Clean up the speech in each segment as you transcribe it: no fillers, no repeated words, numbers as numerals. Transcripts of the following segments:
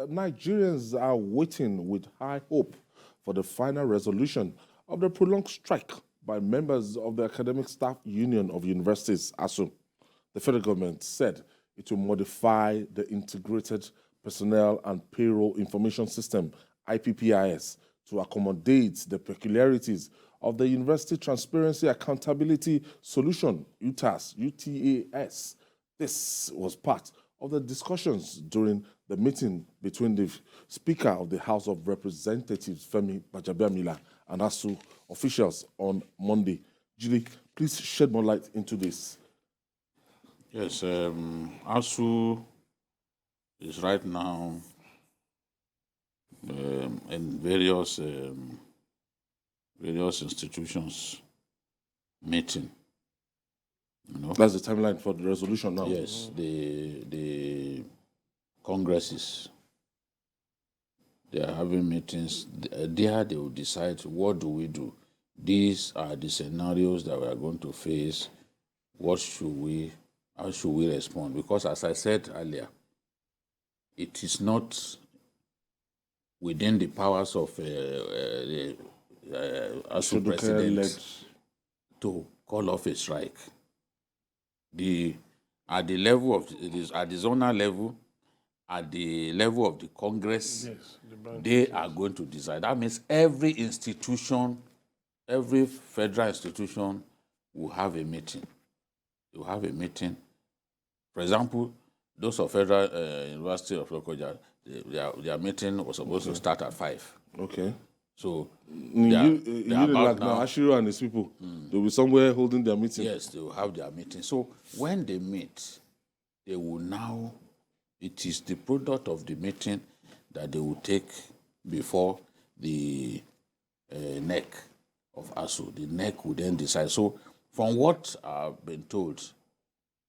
Nigerians are waiting with high hope for the final resolution of the prolonged strike by members of the Academic Staff Union of Universities, ASUU. The federal government said it will modify the Integrated Personnel and Payroll Information System, IPPIS, to accommodate the peculiarities of the University Transparency Accountability Solution, UTAS. This was part of the discussions during the meeting between the Speaker of the House of Representatives, Femi Gbajabiamila, and ASUU officials on Monday. Julie, please shed more light into this. Yes, ASUU is right now in various institutions meeting. You know? That's the timeline for the resolution now. Yes, the congresses, they are having meetings. There they will decide, what do we do? These are the scenarios that we are going to face. How should we respond? Because as I said earlier, it is not within the powers of the ASUU president to call off a strike. At the level of at the zonal level, at the level of the Congress, yes, they are going to decide. That means every institution, every federal institution will have a meeting. They will have a meeting. For example, those of Federal University of Lokoja, their meeting was supposed to start at 5. Okay. So Now, ASUU and his people, they'll be somewhere holding their meeting. Yes, they will have their meeting. So when they meet, they will now, it is the product of the meeting that they will take before the NEC of ASUU. The NEC will then decide. So from what I've been told,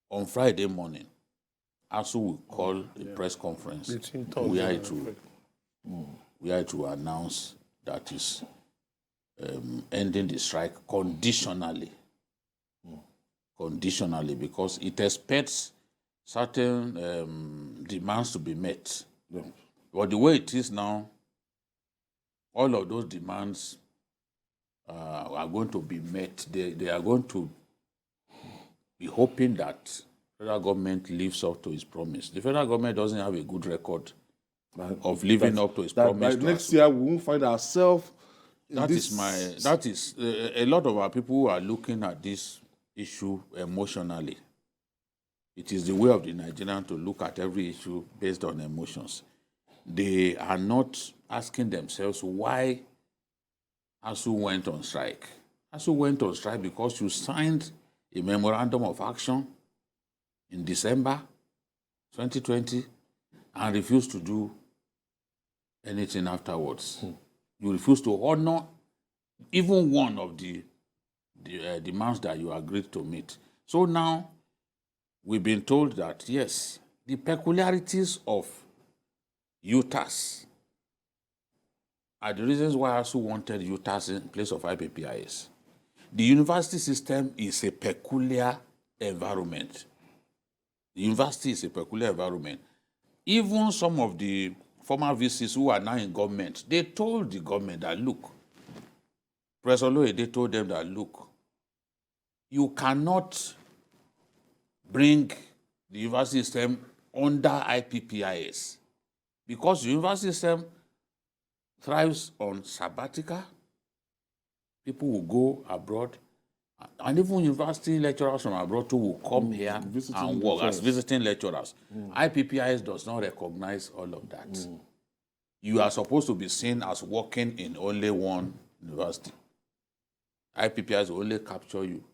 on Friday morning, ASUU will call a press conference where it will announce that is ending the strike conditionally. Conditionally, because it expects certain demands to be met. Yeah. But the way it is now, all of those demands are going to be met. They are going to be hoping that the federal government lives up to its promise. The federal government doesn't have a good record of living up to its promise. By next year, we won't find ourselves. That is a lot of our people who are looking at this issue emotionally. It is the way of the Nigerian to look at every issue based on emotions. They are not asking themselves why ASUU went on strike. ASUU went on strike because you signed a memorandum of action in December 2020 and refused to do anything afterwards. You refuse to honor even one of the demands that you agreed to meet. So now we've been told that, yes, the peculiarities of UTAS are the reasons why ASUU wanted UTAS in place of IPPIS. The university system is a peculiar environment. The university is a peculiar environment. Even some of the former VCs who are now in government, they told the government that, look, Professor Loye, they told them that, look, you cannot bring the university system under IPPIS because the university system thrives on sabbatical. People will go abroad, and even university lecturers from abroad too will come here and work as visiting lecturers. IPPIS does not recognize all of that. You are supposed to be seen as working in only one university. IPPIS will only capture you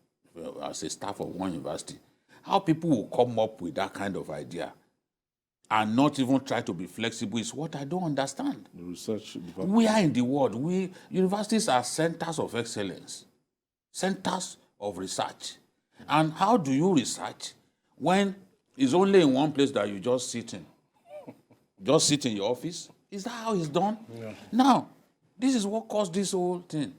as a staff of one university. How people will come up with that kind of idea and not even try to be flexible is what I don't understand. The research department. We are in the world. Universities are centers of excellence, centers of research. And how do you research when it's only in one place that you just sit in? Just sit in your office? Is that how it's done? Yeah. Now, this is what caused this whole thing.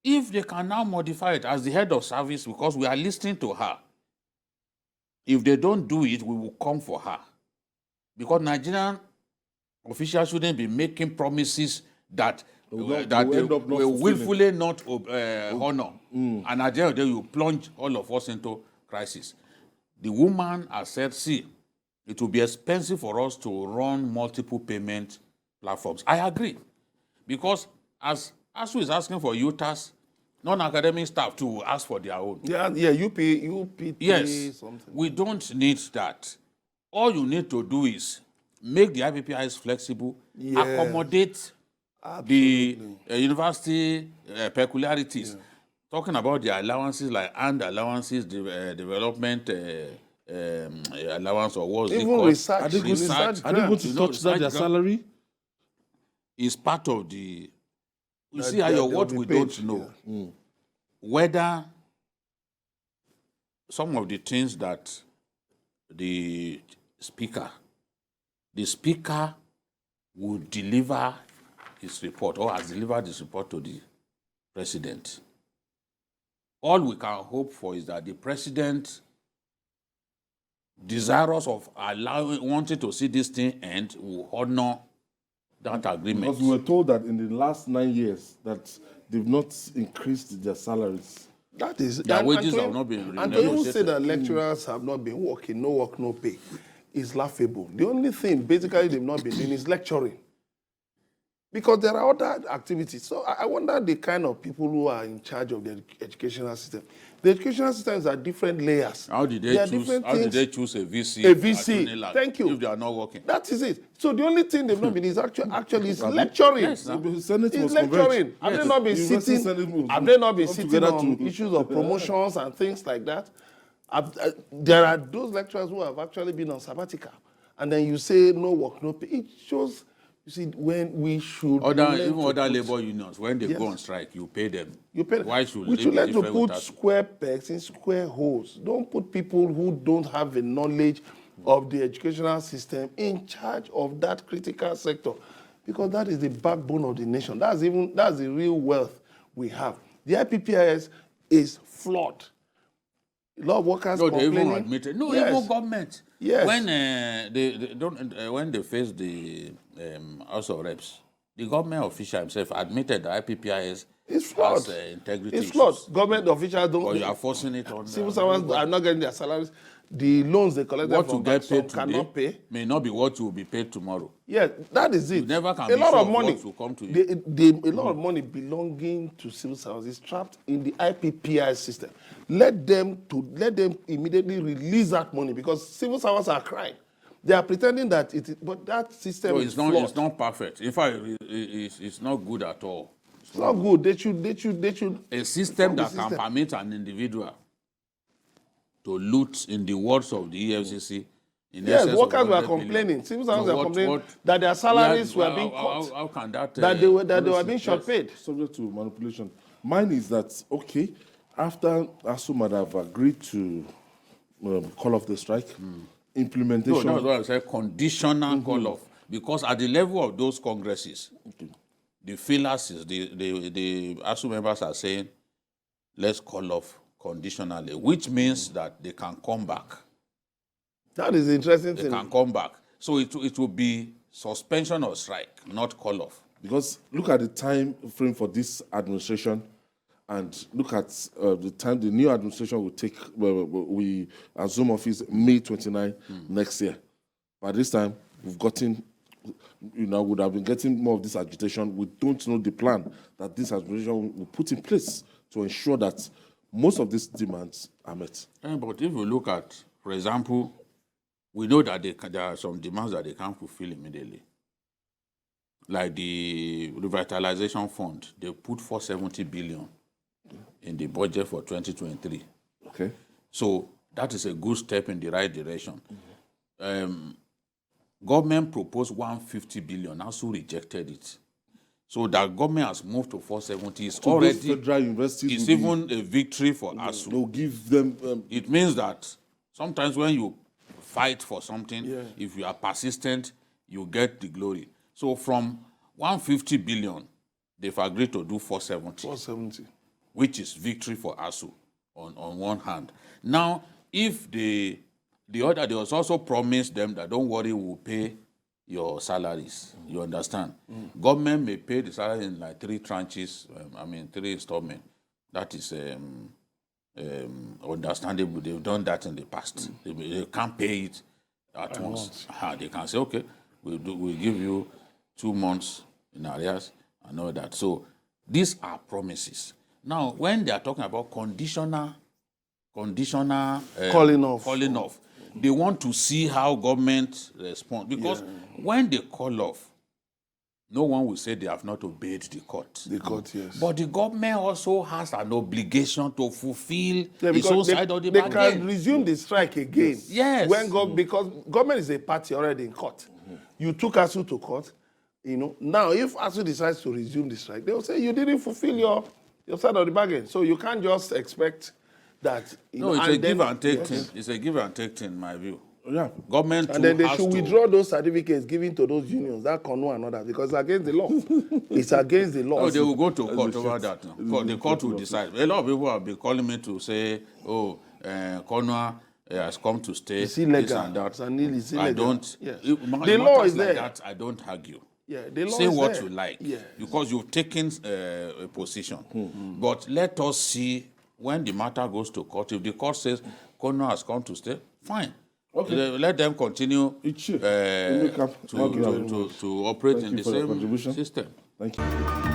If they can now modify it as the head of service, because we are listening to her, if they don't do it, we will come for her. Because Nigerian officials shouldn't be making promises that will they end up not will fulfilling. willfully not honor. And at the end of the day, you plunge all of us into crisis. The woman has said, see, it will be expensive for us to run multiple payment platforms. I agree. Because as ASUU is asking for UTAS, non-academic staff to ask for their own. Yeah, UPT, Yes, something. we don't need that. All you need to do is make the IPPIS flexible, accommodate the university peculiarities. Talking about the allowances like allowances, development allowance, or what's it Even called? research. Are they going Research to, are they going to You know, touch that their research salary? Is part of the. You That see, they'll what be we paid, don't know whether some of the things that the speaker will deliver his report or has delivered his report to the president. All we can hope for is that the president, desirous of wanting to see this thing end, will honor that agreement. Because we were told that in the last 9 years that they've not increased their salaries. That is Their wages have not been And to even renegotiated. say that lecturers have not been working, no work, no pay, is laughable. The only thing basically they've not been doing is lecturing. Because there are other activities. So I wonder the kind of people who are in charge of the educational system. The educational systems are different layers. How did There they are choose? different How did things. they choose a VC? A VC. at Unilag Thank you. If they are not working. That is it. So the only thing they've not been is actually is lecturing. Yes, sir. The Senate It's was lecturing. convened. Have Yes. they not been University sitting? Senate will Have they not been come sitting together on to- issues of promotions and things like that? There are those lecturers who have actually been on sabbatical, and then you say no work, no pay. It shows. You see, when we should learn Even to other put- labor unions, when they Yes. go on strike, you pay them. You pay. Why should we they should be learn to different put with us? square pegs in square holes. Don't put people who don't have the knowledge of the educational system in charge of that critical sector, because that is the backbone of the nation. That's the real wealth we have. The IPPIS is flawed. A lot of workers No, they complaining. even admitted. No, Yes. even government. Yes. When when they faced the House of Reps, the government official himself admitted that IPPIS It's flawed. has integrity It's issues. flawed. Government officials don't. But you are forcing it on Civil servants are not getting their salaries. The loans they collected what you from get banks, some paid cannot today pay. may not be what you will be paid tomorrow. Yeah, that is it. You never can a be lot sure of of money. what will come to you. A lot of money belonging to civil servants is trapped in the IPPIS system. Let them immediately release that money, because civil servants are crying. They are pretending that it is, but that system So is it's not flawed. it's not perfect. In fact, it's not good at all. It's not good. They should. A system reform the that can system. permit an individual to loot, in the words of the EFCC, in Yes, excess of workers were 100 complaining. billion. Civil servants So were what- complaining what- that their salaries Yeah, were being how- cut. How can that? That they were being short paid. Subject to manipulation. Mine is that, okay, after ASUU might have agreed to call off the strike, No, implementation. that's what I said. Conditional call off, because at the level of those congresses, the fillers is the ASUU members are saying, let's call off conditionally, which means that they can come back. That is the interesting They thing. can come back. So it will be suspension or strike, not call off. Because look at the time frame for this administration, and look at the time the new administration will take. We assume office May 29 next year. By this time, we've gotten, would have been getting more of this agitation. We don't know the plan that this administration will put in place to ensure that most of these demands are met. But if you look at, for example, we know that there are some demands that they can't fulfill immediately. Like the revitalization fund, they put 470 billion in the budget for 2023. Okay. So that is a good step in the right direction. Government proposed 150 billion, ASUU rejected it. So that government has moved to 470 is So those already, federal universities it's will even a victory for ASUU. they'll give them. It means that sometimes when you fight for something, Yeah. if you are persistent, you get the glory. So from 150 billion, they've agreed to do 470, 470. which is victory for ASUU on one hand. Now, if the other, they was also promised them that don't worry, we'll pay your salaries. You understand? Government may pay the salary in like 3 tranches, 3 installments. That is understandable. They've done that in the past. They can't pay it at once. They can say, okay, we'll give you 2 months in arrears and all that. So these are promises. Now, when they are talking about conditional calling off, they want to see how government responds. Because when they call off, no one will say they have not obeyed the court. The court, yes. But the government also has an obligation to fulfill its own side of the they bargain. can resume the strike again. Yes. Because government is a party already in court. You took ASUU to court. Now if ASUU decides to resume the strike, they will say you didn't fulfill your side of the bargain. So you can't just expect that. No, it's a give and take thing. It's a give and take thing, in my view. Yeah. Government and then they should withdraw those certificates given to those unions, that CONO and others, because it's against the law. It's against the law. No, they will go to court over that. The court will decide. A lot of people have been calling me to say, CONO has come to stay. It's illegal. This and that. It's illegal. I don't. Yes. The law is like there. that, I don't argue. Yeah, the law Say is what there. you like, Yes. because you've taken a position. But let us see when the matter goes to court. If the court says CONO has come to stay, fine. Okay. Let them continue to operate in the same system. Thank you.